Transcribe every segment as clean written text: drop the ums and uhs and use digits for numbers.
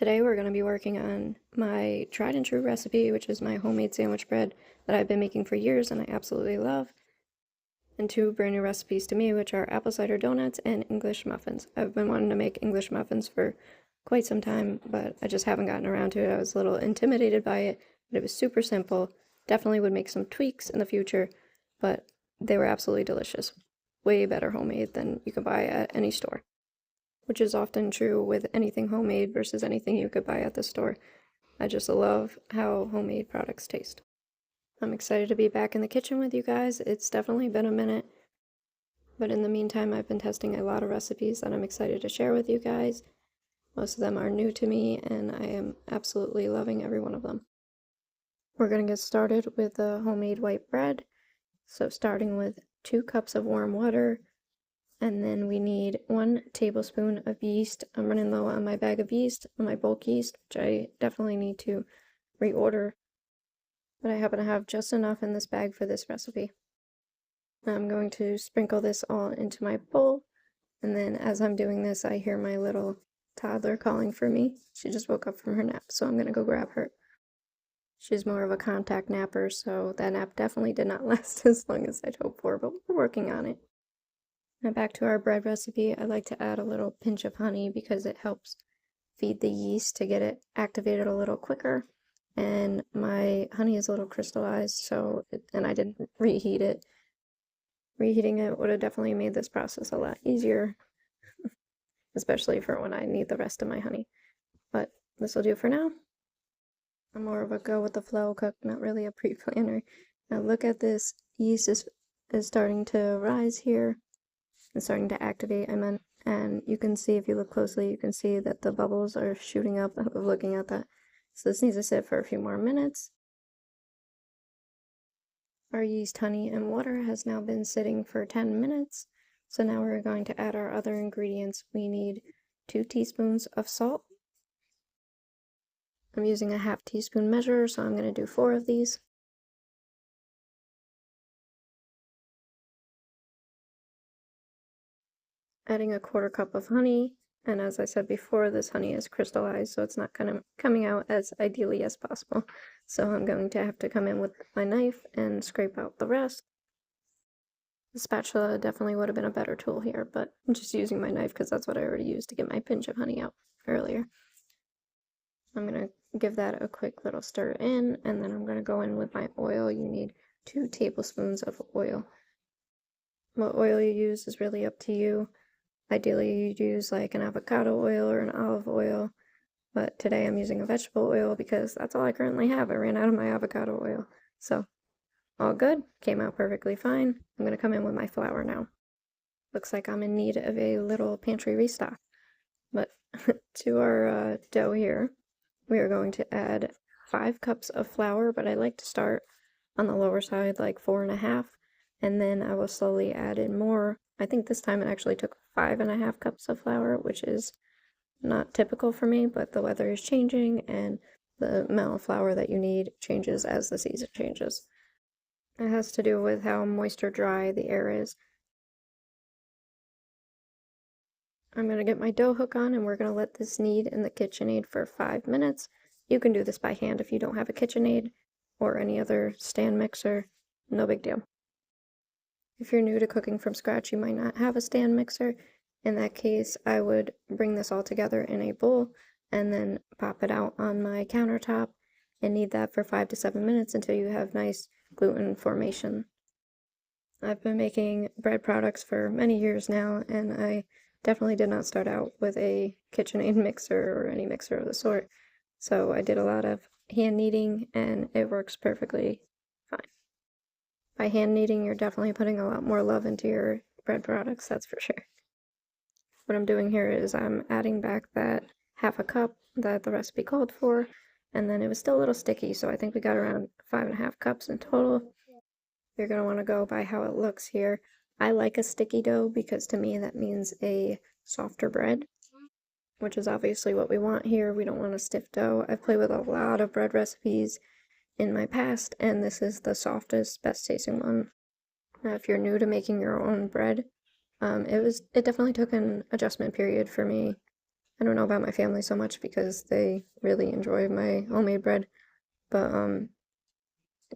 Today we're going to be working on my tried and true recipe, which is my homemade sandwich bread that I've been making for years and I absolutely love, and two brand new recipes to me, which are apple cider donuts and English muffins. I've been wanting to make English muffins for quite some time, but I just haven't gotten around to it. I was a little intimidated by it, but it was super simple. Definitely would make some tweaks in the future, but they were absolutely delicious. Way better homemade than you can buy at any store, which is often true with anything homemade versus anything you could buy at the store. I just love how homemade products taste. I'm excited to be back in the kitchen with you guys. It's definitely been a minute, but in the meantime, I've been testing a lot of recipes that I'm excited to share with you guys. Most of them are new to me, and I am absolutely loving every one of them. We're going to get started with the homemade white bread. So starting with 2 cups of warm water, and then we need 1 tablespoon of yeast. I'm running low on my bag of yeast, on my bulk yeast, which I definitely need to reorder, but I happen to have just enough in this bag for this recipe. I'm going to sprinkle this all into my bowl, and then as I'm doing this, I hear my little toddler calling for me. She just woke up from her nap, so I'm going to go grab her. She's more of a contact napper, so that nap definitely did not last as long as I'd hoped for, but we're working on it. Now back to our bread recipe, I like to add a little pinch of honey because it helps feed the yeast to get it activated a little quicker. And my honey is a little crystallized, and I didn't reheat it. Reheating it would have definitely made this process a lot easier, especially for when I need the rest of my honey. But this will do for now. I'm more of a go with the flow cook, not really a pre-planner. Now look at this, yeast is starting to rise here. It's starting to activate, and you can see, if you look closely, you can see that the bubbles are shooting up of looking at that. So this needs to sit for a few more minutes. Our yeast, honey, and water has now been sitting for 10 minutes. So now we're going to add our other ingredients. We need 2 teaspoons of salt. I'm using a half teaspoon measure, so I'm going to do 4 of these. Adding a 1/4 cup of honey, and as I said before, this honey is crystallized, so it's not coming out as ideally as possible. So I'm going to have to come in with my knife and scrape out the rest. The spatula definitely would have been a better tool here, but I'm just using my knife because that's what I already used to get my pinch of honey out earlier. I'm going to give that a quick little stir in, and then I'm going to go in with my oil. You need 2 tablespoons of oil. What oil you use is really up to you. Ideally, you'd use like an avocado oil or an olive oil, but today I'm using a vegetable oil because that's all I currently have. I ran out of my avocado oil. So, all good. Came out perfectly fine. I'm going to come in with my flour now. Looks like I'm in need of a little pantry restock. But to our dough here, we are going to add 5 cups of flour, but I like to start on the lower side, like 4.5, and then I will slowly add in more. I think this time it actually took 5.5 cups of flour, which is not typical for me, but the weather is changing and the amount of flour that you need changes as the season changes. It has to do with how moisture dry the air is. I'm going to get my dough hook on, and we're going to let this knead in the KitchenAid for 5 minutes. You can do this by hand if you don't have a KitchenAid or any other stand mixer. No big deal. If you're new to cooking from scratch, you might not have a stand mixer. In that case, I would bring this all together in a bowl and then pop it out on my countertop and knead that for 5 to 7 minutes until you have nice gluten formation. I've been making bread products for many years now, and I definitely did not start out with a KitchenAid mixer or any mixer of the sort. So I did a lot of hand kneading, and it works perfectly fine. By hand kneading, you're definitely putting a lot more love into your bread products, that's for sure. What I'm doing here is I'm adding back that 1/2 cup that the recipe called for, and then it was still a little sticky, so I think we got around 5.5 cups in total. You're going to want to go by how it looks here. I like a sticky dough because to me that means a softer bread, which is obviously what we want here. We don't want a stiff dough. I've played with a lot of bread recipes in my past, and this is the softest, best tasting one. Now, if you're new to making your own bread, it definitely took an adjustment period for me I don't know about my family so much because they really enjoy my homemade bread, but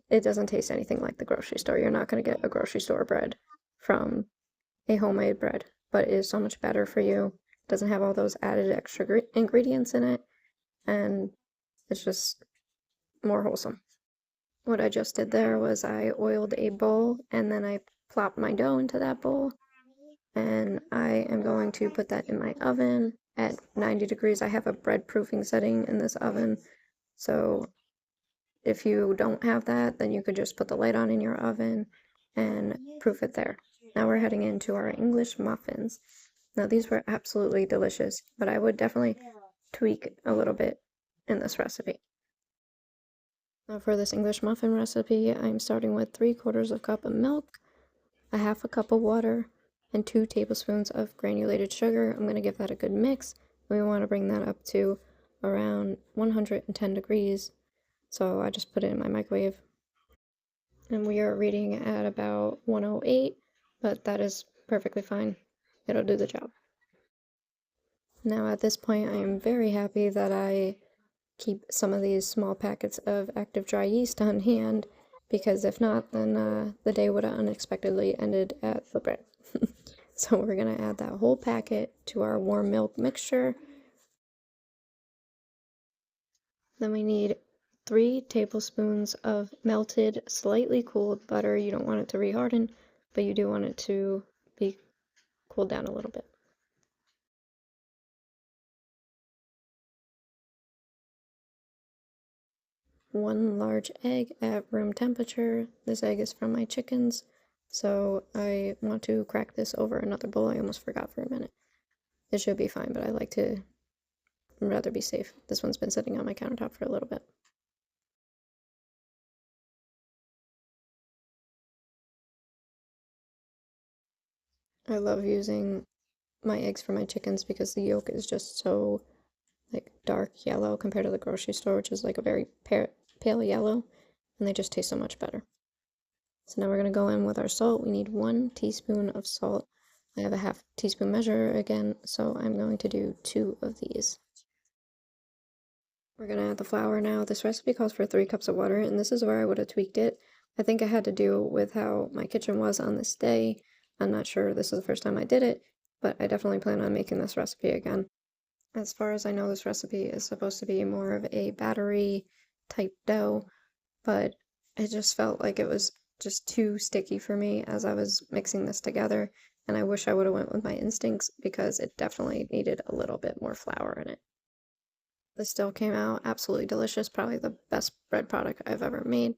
it doesn't taste anything like the grocery store. You're not going to get a grocery store bread from a homemade bread, but it is so much better for you. It doesn't have all those added extra ingredients in it, and it's just more wholesome. What I just did there was I oiled a bowl and then I plopped my dough into that bowl, and I am going to put that in my oven at 90 degrees. I have a bread proofing setting in this oven, so if you don't have that, then you could just put the light on in your oven and proof it there. Now we're heading into our English muffins. Now these were absolutely delicious, but I would definitely tweak a little bit in this recipe. Now for this English muffin recipe, I'm starting with 3/4 cup of milk, a 1/2 cup of water, and 2 tablespoons of granulated sugar. I'm going to give that a good mix. We want to bring that up to around 110 degrees. So I just put it in my microwave. And we are reading at about 108, but that is perfectly fine. It'll do the job. Now at this point, I am very happy that I keep some of these small packets of active dry yeast on hand, because if not, then the day would have unexpectedly ended at the bread. So we're going to add that whole packet to our warm milk mixture. Then we need 3 tablespoons of melted, slightly cooled butter. You don't want it to reharden, but you do want it to be cooled down a little bit. 1 large egg at room temperature. This egg is from my chickens, so I want to crack this over another bowl. I almost forgot for a minute. It should be fine, but I like to rather be safe. This one's been sitting on my countertop for a little bit. I love using my eggs for my chickens because the yolk is just so like dark yellow compared to the grocery store, which is like a very pale yellow, and they just taste so much better. So now we're going to go in with our salt. We need 1 teaspoon of salt. I have a 1/2 teaspoon measure again, so I'm going to do 2 of these. We're going to add the flour now. This recipe calls for 3 cups of water, and this is where I would have tweaked it. I think I had to do with how my kitchen was on this day. I'm not sure this is the first time I did it, but I definitely plan on making this recipe again. As far as I know, this recipe is supposed to be more of a battery type dough, but it just felt like it was just too sticky for me as I was mixing this together, and I wish I would have went with my instincts because it definitely needed a little bit more flour in it. This still came out absolutely delicious, probably the best bread product I've ever made,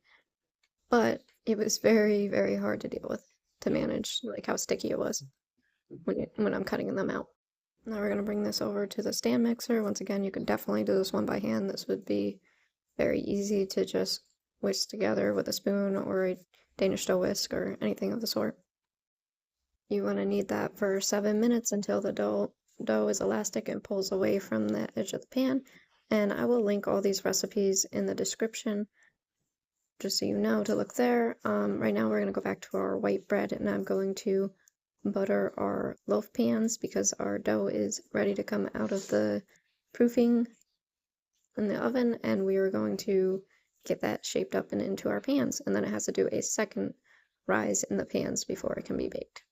but it was very, very hard to deal with, to manage like how sticky it was when I'm cutting them out. Now we're going to bring this over to the stand mixer. Once again, you could definitely do this one by hand. This would be very easy to just whisk together with a spoon or a Danish dough whisk or anything of the sort. You want to knead that for 7 minutes until the dough is elastic and pulls away from the edge of the pan. And I will link all these recipes in the description just so you know to look there. Right now we're going to go back to our white bread, and I'm going to butter our loaf pans because our dough is ready to come out of the proofing in the oven, and we are going to get that shaped up and into our pans, and then it has to do a second rise in the pans before it can be baked.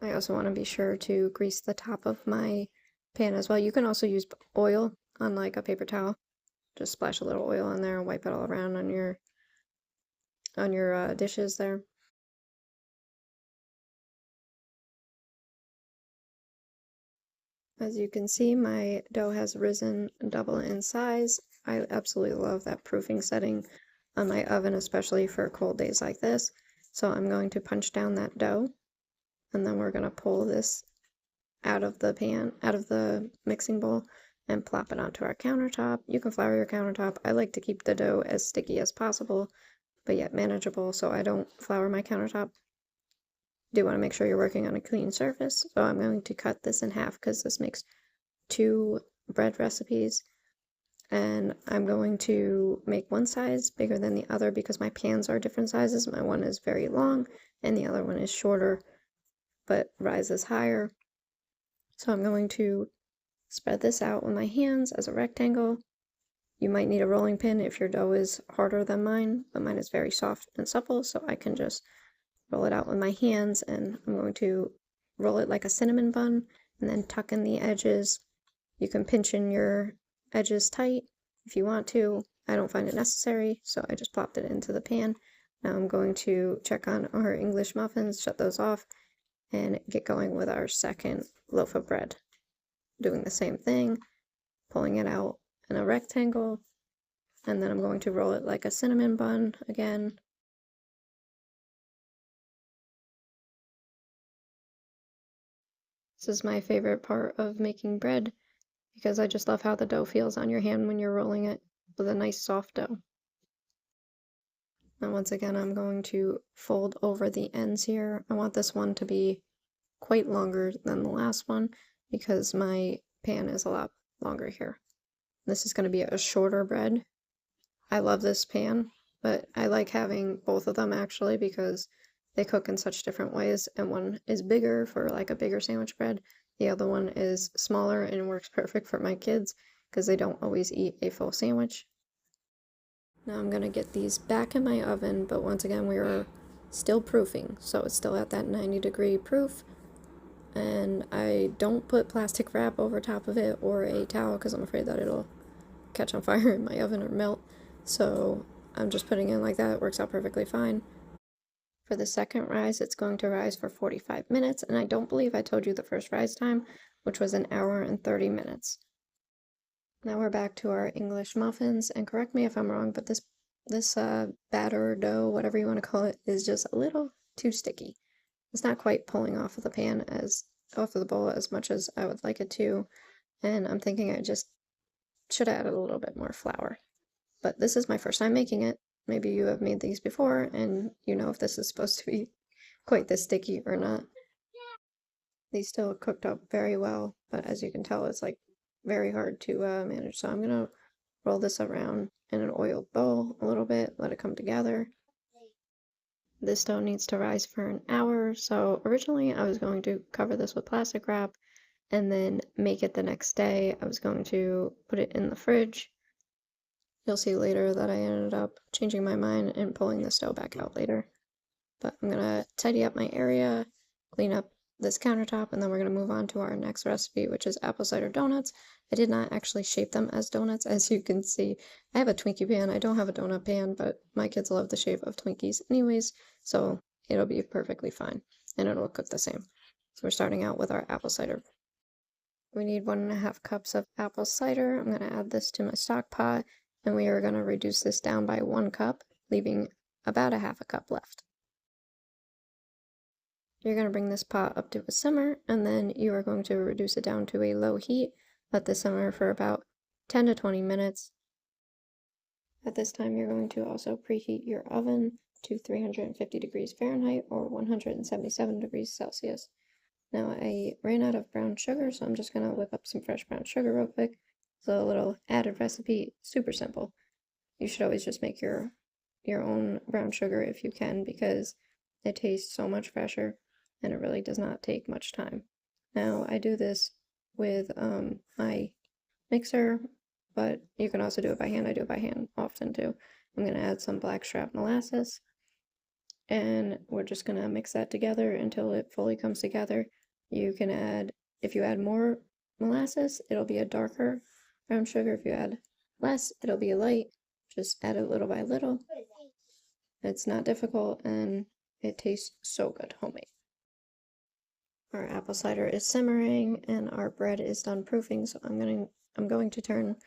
I also want to be sure to grease the top of my pan as well. You can also use oil on like a paper towel. Just splash a little oil on there and wipe it all around on your dishes there. As you can see, my dough has risen double in size. I absolutely love that proofing setting on my oven, especially for cold days like this. So I'm going to punch down that dough, and then we're going to pull this out of the pan, out of the mixing bowl, and plop it onto our countertop. You can flour your countertop. I like to keep the dough as sticky as possible, but yet manageable, so I don't flour my countertop. Do want to make sure you're working on a clean surface, so I'm going to cut this in half because this makes 2 bread recipes, and I'm going to make one size bigger than the other because my pans are different sizes. My one is very long and the other one is shorter but rises higher. So I'm going to spread this out with my hands as a rectangle. You might need a rolling pin if your dough is harder than mine, but mine is very soft and supple, so I can just roll it out with my hands, and I'm going to roll it like a cinnamon bun and then tuck in the edges. You can pinch in your edges tight if you want to. I don't find it necessary, so I just plopped it into the pan. Now I'm going to check on our English muffins, shut those off, and get going with our second loaf of bread. Doing the same thing, pulling it out in a rectangle, and then I'm going to roll it like a cinnamon bun again. This is my favorite part of making bread because I just love how the dough feels on your hand when you're rolling it with a nice soft dough. And once again, I'm going to fold over the ends here. I want this one to be quite longer than the last one because my pan is a lot longer here. This is going to be a shorter bread. I love this pan, but I like having both of them actually because they cook in such different ways, and one is bigger for like a bigger sandwich bread. The other one is smaller and works perfect for my kids because they don't always eat a full sandwich. Now I'm gonna get these back in my oven, but once again we are still proofing, so it's still at that 90-degree proof. And I don't put plastic wrap over top of it or a towel because I'm afraid that it'll catch on fire in my oven or melt. So I'm just putting it in like that. It works out perfectly fine. For the second rise, it's going to rise for 45 minutes, and I don't believe I told you the first rise time, which was 1 hour and 30 minutes. Now we're back to our English muffins, and correct me if I'm wrong, but this batter, dough, whatever you want to call it, is just a little too sticky. It's not quite pulling off of the pan off of the bowl as much as I would like it to, and I'm thinking I just should have added a little bit more flour. But this is my first time making it. Maybe you have made these before and you know if this is supposed to be quite this sticky or not. These still cooked up very well, but as you can tell, it's like very hard to manage. So I'm gonna roll this around in an oiled bowl a little bit, let it come together. This dough needs to rise for 1 hour, so originally I was going to cover this with plastic wrap and then make it the next day. I was going to put it in the fridge. You'll see later that I ended up changing my mind and pulling the dough back out later. But I'm gonna tidy up my area, clean up this countertop, and then we're gonna move on to our next recipe, which is apple cider donuts. I did not actually shape them as donuts, as you can see. I have a Twinkie pan. I don't have a donut pan, but my kids love the shape of Twinkies anyways, so it'll be perfectly fine, and it'll cook the same. So we're starting out with our apple cider. We need 1.5 cups of apple cider. I'm gonna add this to my stock pot, and we are gonna reduce this down by 1 cup, leaving about 1/2 cup left. You're going to bring this pot up to a simmer, and then you are going to reduce it down to a low heat. Let this simmer for about 10 to 20 minutes. At this time, you're going to also preheat your oven to 350 degrees Fahrenheit or 177 degrees Celsius. Now, I ran out of brown sugar, so I'm just going to whip up some fresh brown sugar real quick. So a little added recipe, super simple. You should always just make your own brown sugar if you can, because it tastes so much fresher and it really does not take much time. Now I do this with my mixer, but you can also do it by hand. I do it by hand often too. I'm going to add some blackstrap molasses, and we're just going to mix that together until it fully comes together. You can add, if you add more molasses, it'll be a darker brown sugar. If you add less, it'll be a light. Just add it little by little. It's not difficult, and it tastes so good, homemade. Our apple cider is simmering and our bread is done proofing, so I'm going to turn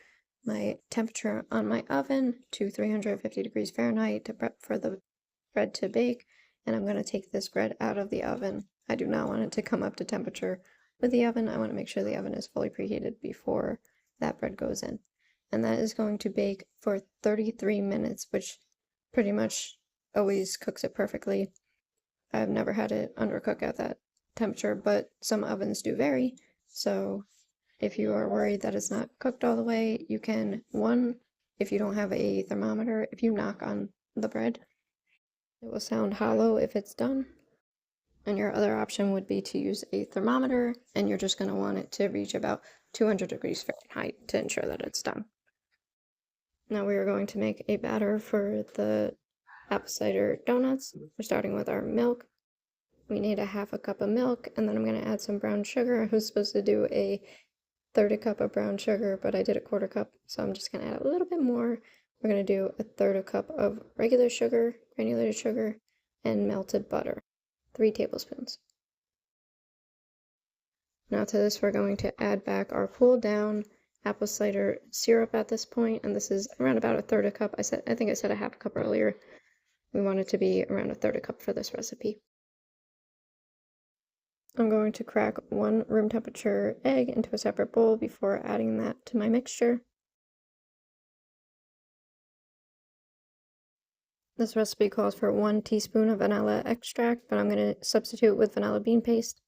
my temperature on my oven to 350 degrees Fahrenheit to prep for the bread to bake, and I'm going to take this bread out of the oven. I do not want it to come up to temperature with the oven. I want to make sure the oven is fully preheated before that bread goes in. And that is going to bake for 33 minutes, which pretty much always cooks it perfectly. I've never had it undercook at that temperature, but some ovens do vary. So if you are worried that it's not cooked all the way, you can, if you don't have a thermometer, if you knock on the bread, it will sound hollow if it's done. And your other option would be to use a thermometer, and you're just going to want it to reach about 200 degrees Fahrenheit to ensure that it's done. Now we are going to make a batter for the apple cider donuts. We're starting with our milk. We need a half a cup of milk, and then I'm going to add some brown sugar. I was supposed to do a third a cup of brown sugar, but I did a quarter cup, so I'm just going to add a little bit more. We're going to do a third a cup of regular sugar, granulated sugar, and melted butter, 3 tablespoons. Now to this we're going to add back our cooled down apple cider syrup at this point, and this is around about a third a cup. I think I said a half a cup earlier. We want it to be around a third a cup for this recipe. I'm going to crack 1 room temperature egg into a separate bowl before adding that to my mixture. This recipe calls for 1 teaspoon of vanilla extract, but I'm going to substitute with vanilla bean paste.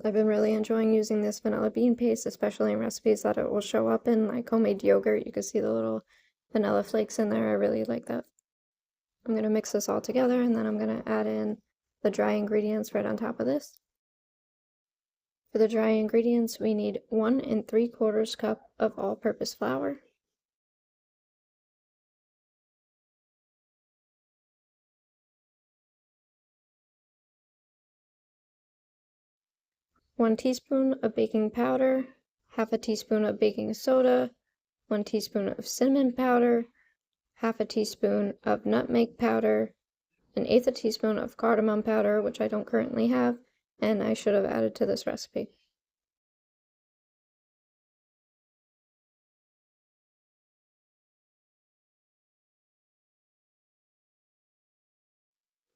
I've been really enjoying using this vanilla bean paste, especially in recipes that it will show up in, like homemade yogurt. You can see the little vanilla flakes in there. I really like that. I'm going to mix this all together, and then I'm going to add in the dry ingredients right on top of this. For the dry ingredients, we need 1 3/4 cup of all-purpose flour, 1 teaspoon of baking powder, half a teaspoon of baking soda, 1 teaspoon of cinnamon powder, half a teaspoon of nutmeg powder, 1/8 teaspoon of cardamom powder, which I don't currently have, and I should have added to this recipe.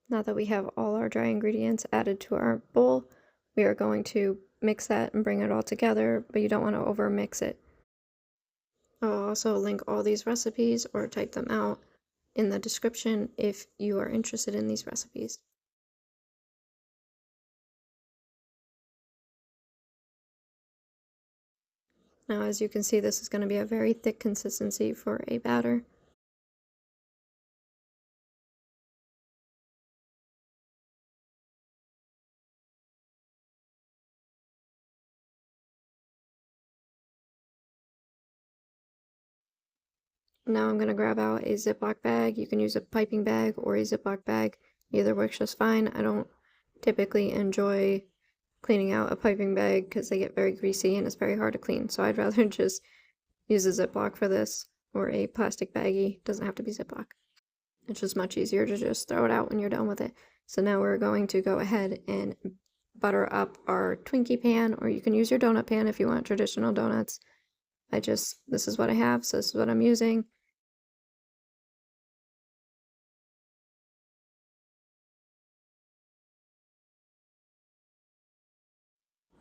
Now that we have all our dry ingredients added to our bowl, we are going to mix that and bring it all together, but you don't want to over mix it. I'll also link all these recipes or type them out in the description if you are interested in these recipes. Now, as you can see, this is going to be a very thick consistency for a batter. Now I'm going to grab out a Ziploc bag. You can use a piping bag or a Ziploc bag. Either works just fine. I don't typically enjoy cleaning out a piping bag because they get very greasy and it's very hard to clean. So I'd rather just use a Ziploc for this, or a plastic baggie. Doesn't have to be Ziploc. It's just much easier to just throw it out when you're done with it. So now we're going to go ahead and butter up our Twinkie pan, or you can use your donut pan if you want traditional donuts. This is what I have, so this is what I'm using.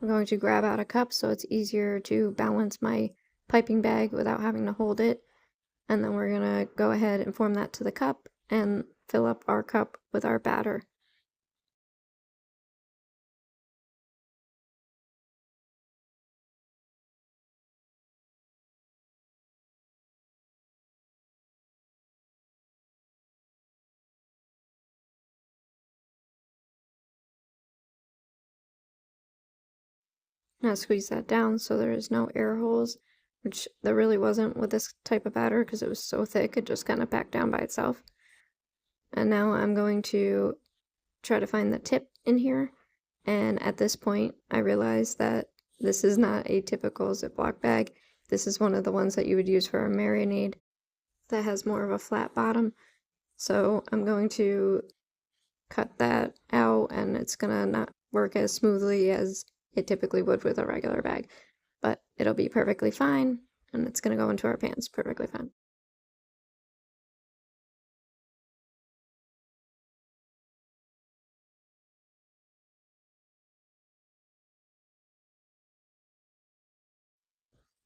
I'm going to grab out a cup so it's easier to balance my piping bag without having to hold it. And then we're going to go ahead and form that to the cup and fill up our cup with our batter. Now squeeze that down so there is no air holes, which there really wasn't with this type of batter because it was so thick it just kind of packed down by itself. And now I'm going to try to find the tip in here, and at this point I realized that this is not a typical Ziploc bag. This is one of the ones that you would use for a marinade that has more of a flat bottom. So I'm going to cut that out, and it's gonna not work as smoothly as it typically would with a regular bag, but it'll be perfectly fine, and it's gonna go into our pans perfectly fine.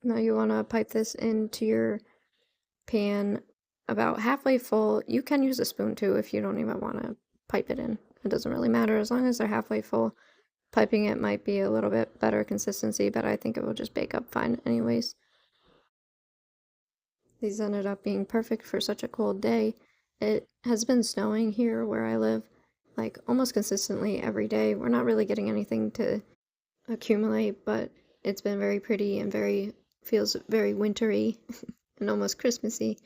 Now you want to pipe this into your pan about halfway full. You can use a spoon too if you don't even want to pipe it in. It doesn't really matter as long as they're halfway full. Piping it might be a little bit better consistency, but I think it will just bake up fine anyways. These ended up being perfect for such a cold day. It has been snowing here where I live, like almost consistently every day. We're not really getting anything to accumulate, but it's been very pretty and feels very wintry and almost Christmassy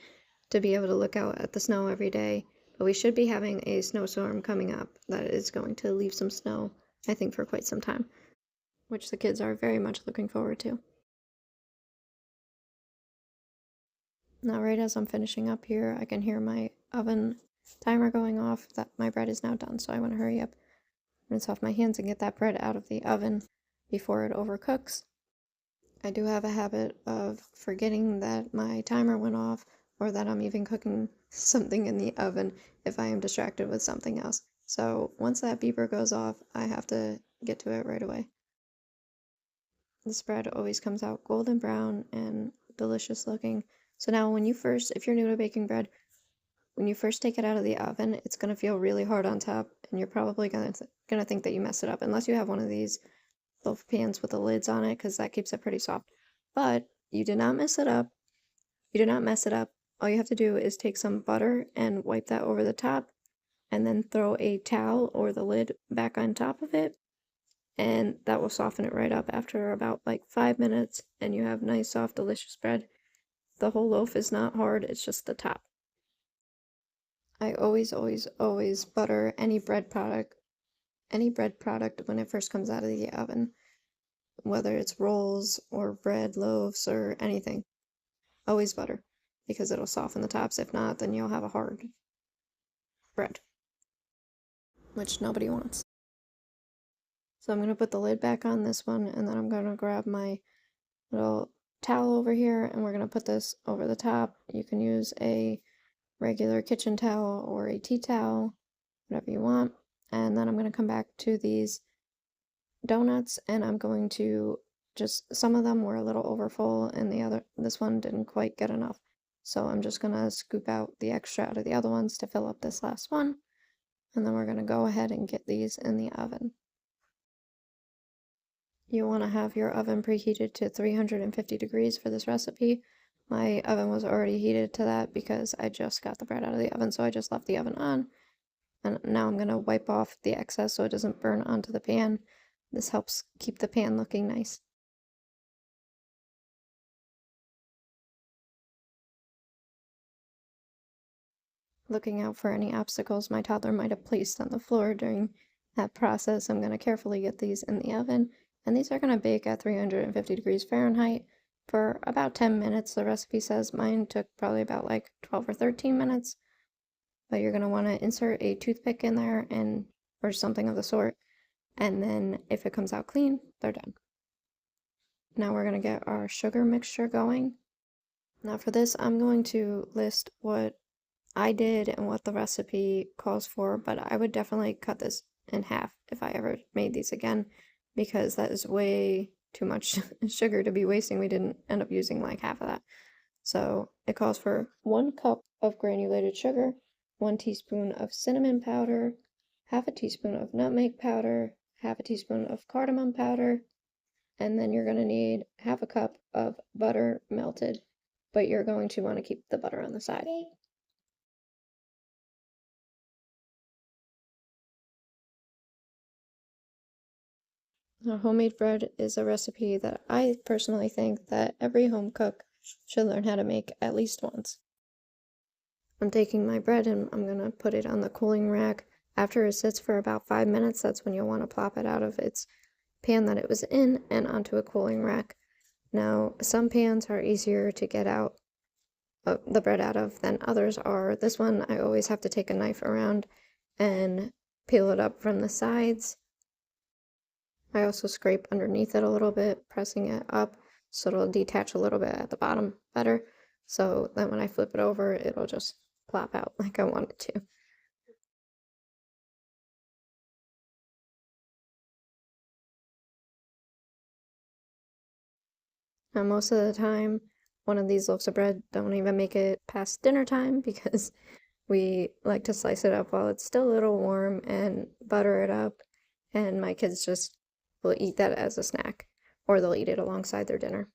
to be able to look out at the snow every day. But we should be having a snowstorm coming up that is going to leave some snow, I think, for quite some time, which the kids are very much looking forward to. Now, right as I'm finishing up here, I can hear my oven timer going off that my bread is now done, so I want to hurry up, rinse off my hands, and get that bread out of the oven before it overcooks. I do have a habit of forgetting that my timer went off or that I'm even cooking something in the oven if I am distracted with something else. So once that beeper goes off, I have to get to it right away. This bread always comes out golden brown and delicious looking. So now if you're new to baking bread, when you first take it out of the oven, it's going to feel really hard on top, and you're probably going to think that you messed it up, unless you have one of these loaf pans with the lids on it, because that keeps it pretty soft. But you did not mess it up. You did not mess it up. All you have to do is take some butter and wipe that over the top, and then throw a towel or the lid back on top of it, and that will soften it right up after about like 5 minutes, and you have nice, soft, delicious bread. The whole loaf is not hard, it's just the top. I always, always, always butter any bread product when it first comes out of the oven, whether it's rolls or bread loaves or anything. Always butter, because it'll soften the tops. If not, then you'll have a hard bread, which nobody wants. So I'm going to put the lid back on this one, and then I'm going to grab my little towel over here, and we're going to put this over the top. You can use a regular kitchen towel or a tea towel, whatever you want. And then I'm going to come back to these donuts, and I'm going to some of them were a little overfull, and this one didn't quite get enough. So I'm just going to scoop out the extra out of the other ones to fill up this last one. And then we're going to go ahead and get these in the oven. You want to have your oven preheated to 350 degrees for this recipe. My oven was already heated to that because I just got the bread out of the oven, so I just left the oven on. And now I'm going to wipe off the excess so it doesn't burn onto the pan. This helps keep the pan looking nice. Looking out for any obstacles my toddler might have placed on the floor during that process, I'm going to carefully get these in the oven. And these are going to bake at 350 degrees Fahrenheit for about 10 minutes. The recipe says mine took probably about like 12 or 13 minutes. But you're going to want to insert a toothpick in there or something of the sort. And then if it comes out clean, they're done. Now we're going to get our sugar mixture going. Now for this, I'm going to list what I did and what the recipe calls for, but I would definitely cut this in half if I ever made these again, because that is way too much sugar to be wasting. We didn't end up using like half of that. So it calls for 1 cup of granulated sugar, 1 teaspoon of cinnamon powder, half a teaspoon of nutmeg powder, half a teaspoon of cardamom powder, and then you're going to need half a cup of butter melted, but you're going to want to keep the butter on the side. Now, homemade bread is a recipe that I personally think that every home cook should learn how to make at least once. I'm taking my bread and I'm going to put it on the cooling rack. After it sits for about 5 minutes, that's when you'll want to plop it out of its pan that it was in and onto a cooling rack. Now, some pans are easier to get out the bread out of than others are. This one, I always have to take a knife around and peel it up from the sides. I also scrape underneath it a little bit, pressing it up so it'll detach a little bit at the bottom better. So then when I flip it over, it'll just plop out like I want it to. Now most of the time, one of these loaves of bread don't even make it past dinner time because we like to slice it up while it's still a little warm and butter it up, and my kids just will eat that as a snack, or they'll eat it alongside their dinner.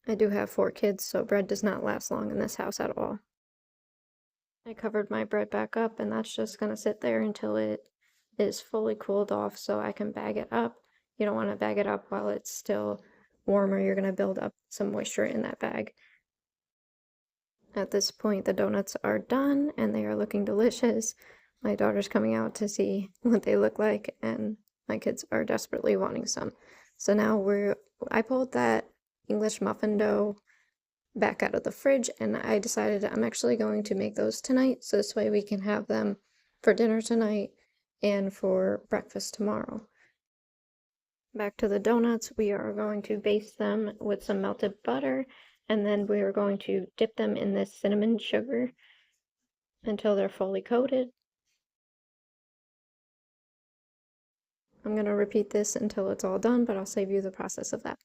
I do have 4 kids, so bread does not last long in this house at all. I covered my bread back up, and that's just gonna sit there until it is fully cooled off so I can bag it up. You don't want to bag it up while it's still warm, or you're gonna build up some moisture in that bag. At this point, the donuts are done and they are looking delicious. My daughter's coming out to see what they look like, and my kids are desperately wanting some. So now I pulled that English muffin dough back out of the fridge, and I decided I'm actually going to make those tonight, so this way we can have them for dinner tonight and for breakfast tomorrow. Back to the donuts, we are going to baste them with some melted butter, and then we are going to dip them in this cinnamon sugar until they're fully coated. I'm going to repeat this until it's all done, but I'll save you the process of that.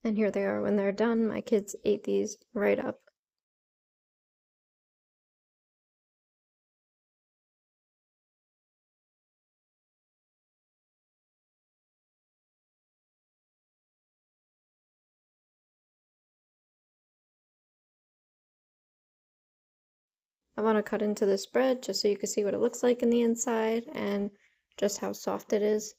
And here they are when they're done. My kids ate these right up. I want to cut into this bread just so you can see what it looks like in the inside and just how soft it is.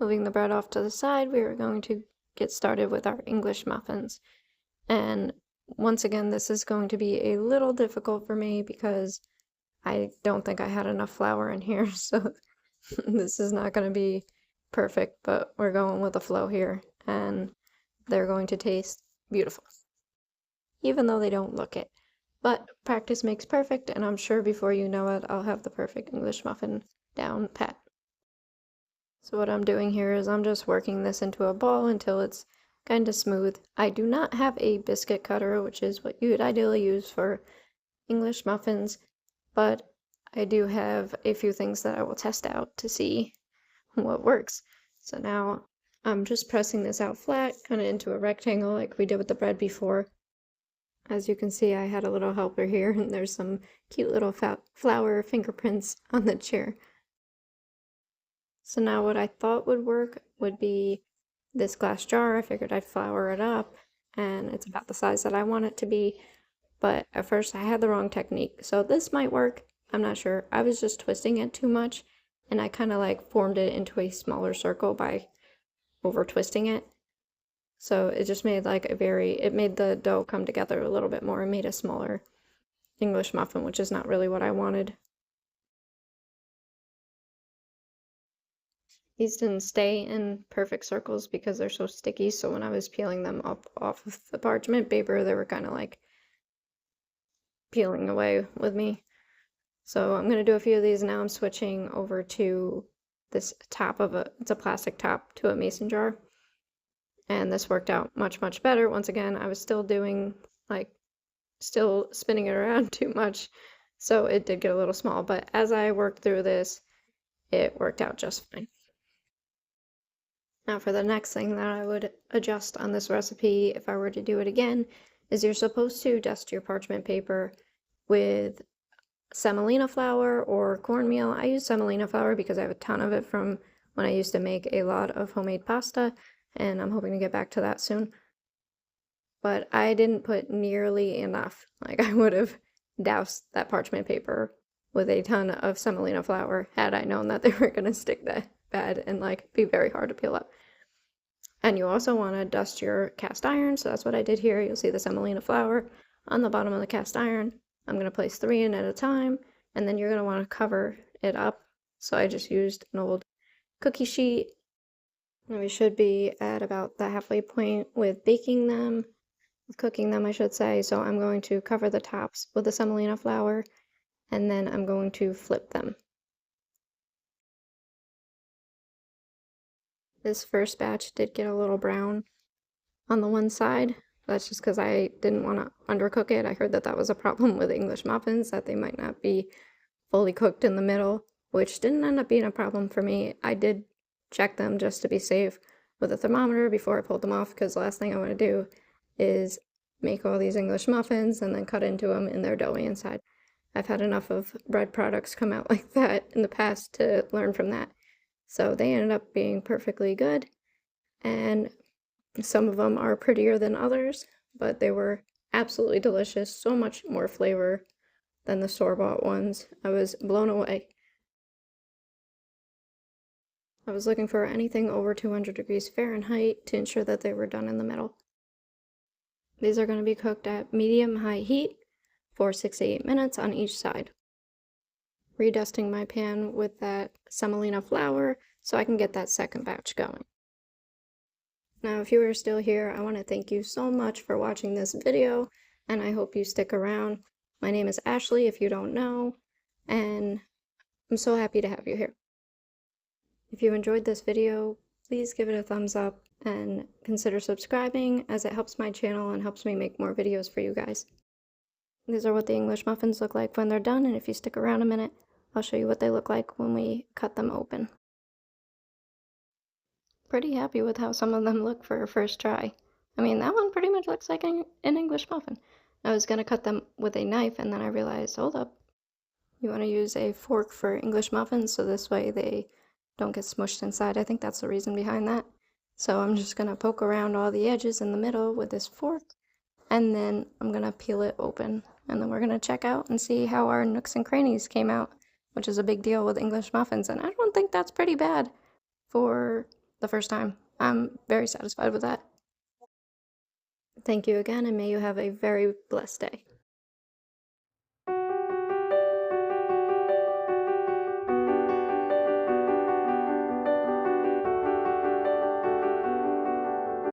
Moving the bread off to the side, we are going to get started with our English muffins. And once again, this is going to be a little difficult for me because I don't think I had enough flour in here, so this is not going to be perfect, but we're going with the flow here, and they're going to taste beautiful, even though they don't look it. But practice makes perfect, and I'm sure before you know it, I'll have the perfect English muffin down pat. So what I'm doing here is I'm just working this into a ball until it's kind of smooth. I do not have a biscuit cutter, which is what you would ideally use for English muffins, but I do have a few things that I will test out to see what works. So now I'm just pressing this out flat, kind of into a rectangle like we did with the bread before. As you can see, I had a little helper here, and there's some cute little flower fingerprints on the chair. So now what I thought would work would be this glass jar. I figured I'd flour it up, and it's about the size that I want it to be. But at first I had the wrong technique. So this might work. I'm not sure. I was just twisting it too much, and I kind of like formed it into a smaller circle by over twisting it. So it just made like it made the dough come together a little bit more and made a smaller English muffin, which is not really what I wanted. These didn't stay in perfect circles because they're so sticky, so when I was peeling them up off of the parchment paper, they were kind of like peeling away with me. So I'm going to do a few of these. Now I'm switching over to this top of it's a plastic top to a mason jar. And this worked out much, much better. Once again, I was still doing still spinning it around too much. So it did get a little small, but as I worked through this, it worked out just fine. Now for the next thing that I would adjust on this recipe, if I were to do it again, is you're supposed to dust your parchment paper with semolina flour or cornmeal. I use semolina flour because I have a ton of it from when I used to make a lot of homemade pasta, and I'm hoping to get back to that soon. But I didn't put nearly enough. Like, I would have doused that parchment paper with a ton of semolina flour had I known that they were going to stick that bad and like be very hard to peel up. And you also want to dust your cast iron, so that's what I did here. You'll see the semolina flour on the bottom of the cast iron. I'm going to place 3 in at a time, and then you're going to want to cover it up. So I just used an old cookie sheet. And we should be at about the halfway point with baking them, with cooking them, I should say. So I'm going to cover the tops with the semolina flour, and then I'm going to flip them. This first batch did get a little brown on the one side, That's just because I didn't want to undercook it. I heard that that was a problem with English muffins, that they might not be fully cooked in the middle, which didn't end up being a problem for me. I did check them just to be safe with a thermometer before I pulled them off, because the last thing I want to do is make all these English muffins and then cut into them and they're doughy inside. I've had enough of bread products come out like that in the past to learn from that. So they ended up being perfectly good, and some of them are prettier than others, but they were absolutely delicious. So much more flavor than the store-bought ones. I was blown away. I was looking for anything over 200 degrees Fahrenheit to ensure that they were done in the middle. These are going to be cooked at medium-high heat for 6 to 8 minutes on each side. Redusting my pan with that semolina flour so I can get that second batch going. Now, if you are still here, I want to thank you so much for watching this video, and I hope you stick around. My name is Ashley, if you don't know, and I'm so happy to have you here. If you enjoyed this video, please give it a thumbs up and consider subscribing, as it helps my channel and helps me make more videos for you guys. These are what the English muffins look like when they're done, and if you stick around a minute, I'll show you what they look like when we cut them open. Pretty happy with how some of them look for a first try. I mean, that one pretty much looks like an English muffin. I was gonna cut them with a knife, and then I realized, hold up, you want to use a fork for English muffins, so this way they don't get smushed inside. I think that's the reason behind that. So I'm just gonna poke around all the edges in the middle with this fork, and then I'm gonna peel it open. And then we're gonna check out and see how our nooks and crannies came out, which is a big deal with English muffins, and I don't think that's pretty bad for the first time. I'm very satisfied with that. Thank you again, and may you have a very blessed day.